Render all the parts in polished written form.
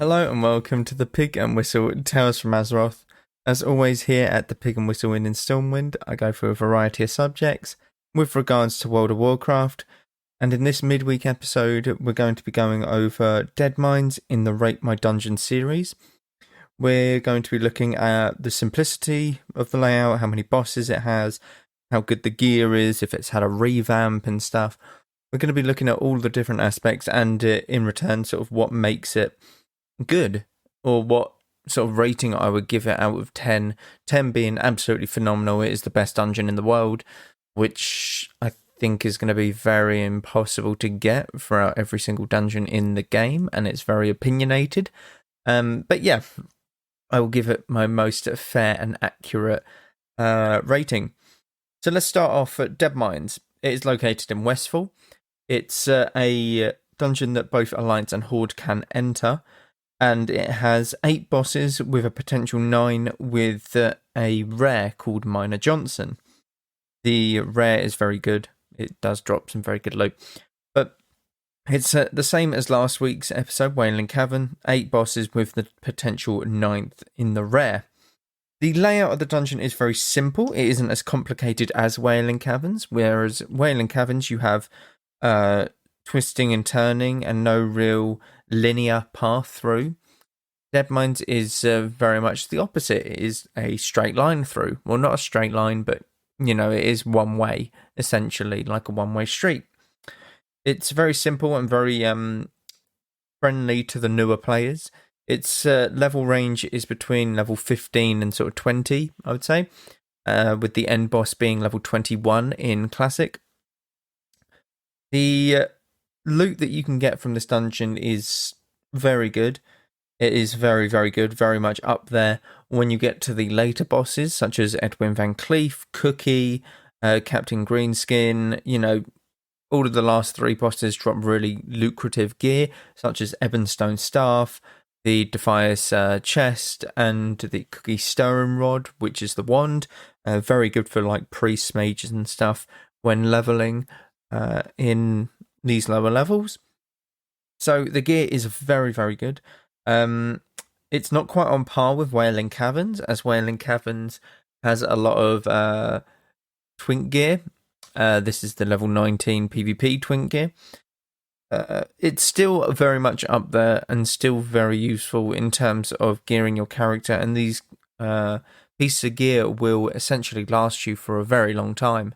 Hello and welcome to the Pig and Whistle Tales from Azeroth. As always, here at the Pig and Whistle Inn in Stormwind, I go through a variety of subjects with regards to World of Warcraft. And in this midweek episode, we're going to be going over Dead Mines in the Rate My Dungeon series. We're going to be looking at the simplicity of the layout, how many bosses it has, how good the gear is, if it's had a revamp and stuff. We're going to be looking at all the different aspects and in return sort of what makes it good, or what sort of rating I would give it out of 10. 10 being absolutely phenomenal. It is the best dungeon in the world, which I think is going to be very impossible to get throughout every single dungeon in the game, and it's very opinionated. But yeah, I will give it my most fair and accurate rating. So let's start off at Dead Mines. It is located in Westfall. It's a dungeon that both Alliance and Horde can enter, and it has 8 bosses with a potential 9 with a rare called Minor Johnson. The rare is very good. It does drop some very good loot. But it's the same as last week's episode, Wailing Cavern. 8 bosses with the potential 9th in the rare. The layout of the dungeon is very simple. It isn't as complicated as Wailing Caverns, whereas Wailing Caverns you have twisting and turning and no real linear path through. Dead Mines is very much the opposite. It is a straight line through. Well, not a straight line, but, it is one way, essentially, like a one-way street. It's very simple and very friendly to the newer players. Its level range is between level 15 and sort of 20, I would say, with the end boss being level 21 in Classic. The loot that you can get from this dungeon is very good. It is very, very good, very much up there when you get to the later bosses, such as Edwin Van Cleef, Cookie, Captain Greenskin. All of the last 3 bosses drop really lucrative gear, such as Ebonstone Staff, the Defias chest, and the Cookie Stirring Rod, which is the wand. Very good for like priests, mages and stuff when leveling in these lower levels. So the gear is very, very good. It's not quite on par with Wailing Caverns, as Wailing Caverns has a lot of twink gear. This is the level 19 PvP twink gear. It's still very much up there and still very useful in terms of gearing your character, and these pieces of gear will essentially last you for a very long time.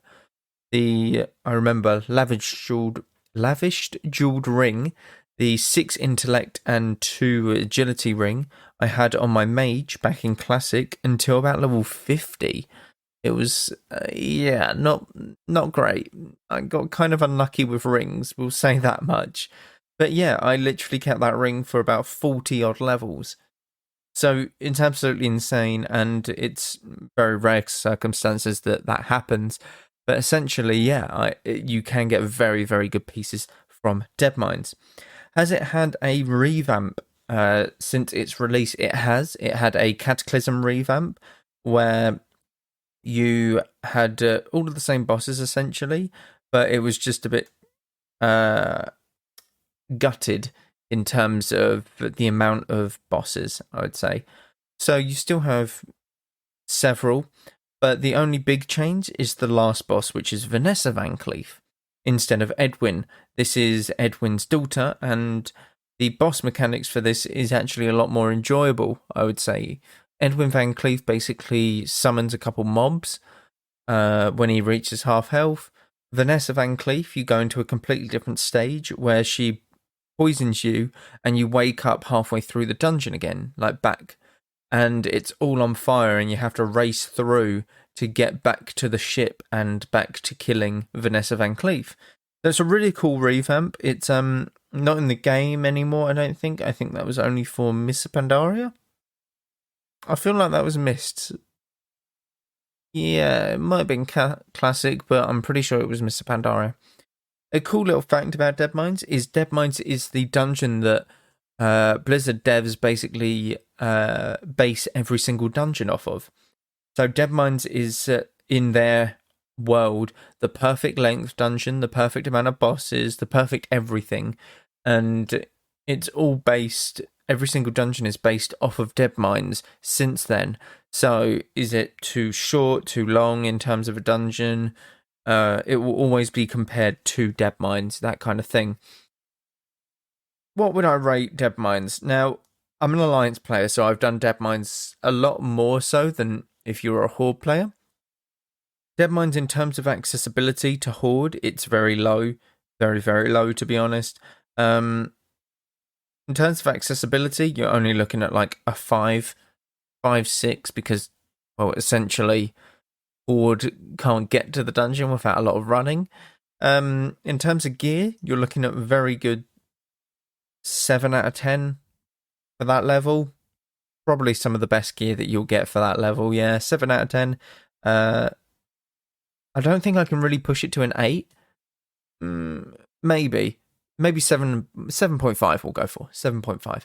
I remember lavished jeweled ring, the 6 intellect and 2 agility ring I had on my mage back in Classic until about level 50. It was, not great. I got kind of unlucky with rings, we'll say that much. But yeah, I literally kept that ring for about 40 odd levels. So it's absolutely insane, and it's very rare circumstances that happens. But essentially, you can get very, very good pieces from Dead Mines. Has it had a revamp since its release? It has. It had a Cataclysm revamp where you had all of the same bosses essentially, but it was just a bit gutted in terms of the amount of bosses, I would say. So you still have several, but the only big change is the last boss, which is Vanessa Van Cleef. Instead of Edwin, this is Edwin's daughter, and the boss mechanics for this is actually a lot more enjoyable, I would say. Edwin Van Cleef basically summons a couple mobs when he reaches half health. Vanessa Van Cleef, you go into a completely different stage where she poisons you and you wake up halfway through the dungeon again, like back, and it's all on fire and you have to race through to get back to the ship and back to killing Vanessa Van Cleef. That's a really cool revamp. It's not in the game anymore, I don't think. I think that was only for Miss Pandaria. I feel like that was missed. Yeah, it might have been Classic, but I'm pretty sure it was Mr. Pandaria. A cool little fact about Dead Mines is the dungeon that Blizzard devs basically base every single dungeon off of. So Dead Mines is, in their world, the perfect length dungeon, the perfect amount of bosses, the perfect everything. And it's all based every single dungeon is based off of dead mines since then. So is it too short, too long in terms of a dungeon? It will always be compared to dead mines, that kind of thing. What would I rate dead mines? Now, I'm an Alliance player, so I've done dead mines a lot more so than if you're a Horde player. Dead mines, in terms of accessibility to Horde, it's very low. Very, very low, to be honest. In terms of accessibility, you're only looking at like a 5, 6, because, well, essentially, Horde can't get to the dungeon without a lot of running. In terms of gear, you're looking at very good 7 out of 10 for that level. Probably some of the best gear that you'll get for that level. Yeah, 7 out of 10. I don't think I can really push it to an 8. Maybe 7.5 we'll go for. 7.5.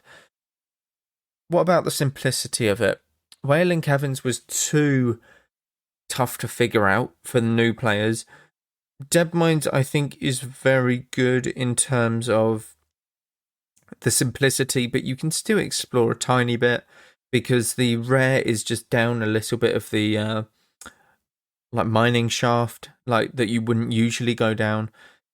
What about the simplicity of it? Whaling Caverns was too tough to figure out for the new players. Dead Mines, I think, is very good in terms of the simplicity, but you can still explore a tiny bit because the rare is just down a little bit of the like mining shaft, like that you wouldn't usually go down.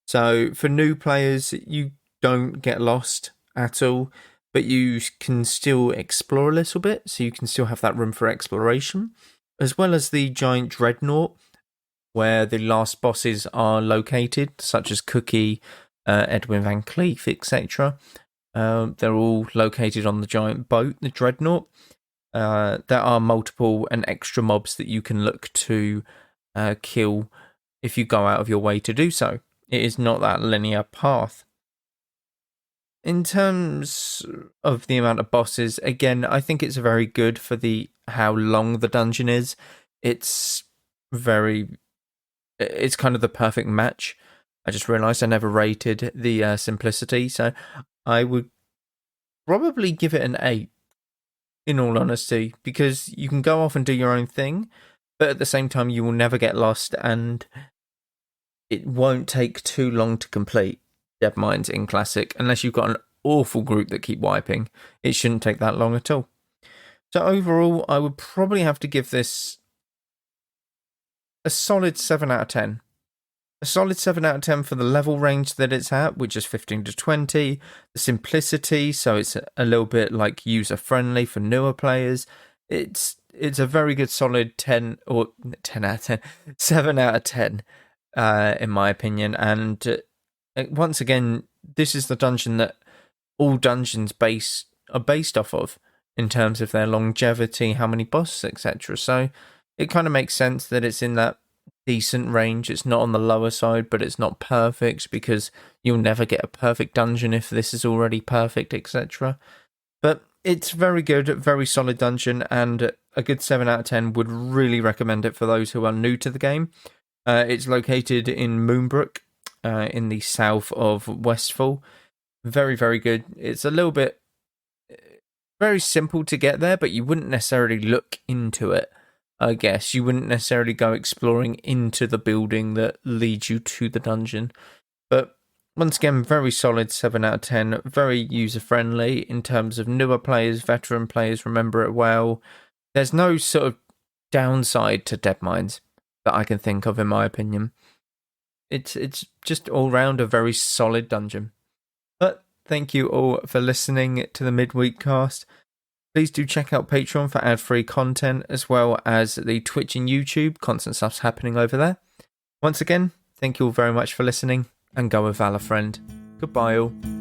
So for new players, you don't get lost at all, but you can still explore a little bit, so you can still have that room for exploration, as well as the giant dreadnought, where the last bosses are located, such as Cookie, Edwin Van Cleef, etc. They're all located on the giant boat, the dreadnought. There are multiple and extra mobs that you can look to kill if you go out of your way to do so. It is not that linear path. In terms of the amount of bosses, again, I think it's very good for how long the dungeon is. It's kind of the perfect match. I just realised I never rated the simplicity, so I would probably give it an 8, in all honesty, because you can go off and do your own thing, but at the same time you will never get lost, and it won't take too long to complete Dead Mines in Classic, unless you've got an awful group that keep wiping. It shouldn't take that long at all. So overall, I would probably have to give this a solid 7 out of 10. A solid 7 out of 10 for the level range that it's at, which is 15 to 20. The simplicity, so it's a little bit like user-friendly for newer players. It's a very good solid 10 or 10 out of 10, 7 out of 10. In my opinion, and once again, this is the dungeon that all dungeons are based off of in terms of their longevity, how many bosses, etc. So it kind of makes sense that it's in that decent range. It's not on the lower side, but it's not perfect, because you'll never get a perfect dungeon if this is already perfect, etc. But it's very good, very solid dungeon, and a good 7 out of 10. Would really recommend it for those who are new to the game. It's located in Moonbrook, in the south of Westfall. Very, very good. It's a little bit very simple to get there, but you wouldn't necessarily look into it, I guess. You wouldn't necessarily go exploring into the building that leads you to the dungeon. But once again, very solid 7 out of 10. Very user-friendly in terms of newer players, veteran players remember it well. There's no sort of downside to Dead Mines that I can think of, in my opinion. It's just all round a very solid dungeon. But thank you all for listening to the midweek cast. Please do check out Patreon for ad-free content, as well as the Twitch and YouTube. Constant stuff's happening over there. Once again, thank you all very much for listening, and go with Valor, friend. Goodbye all.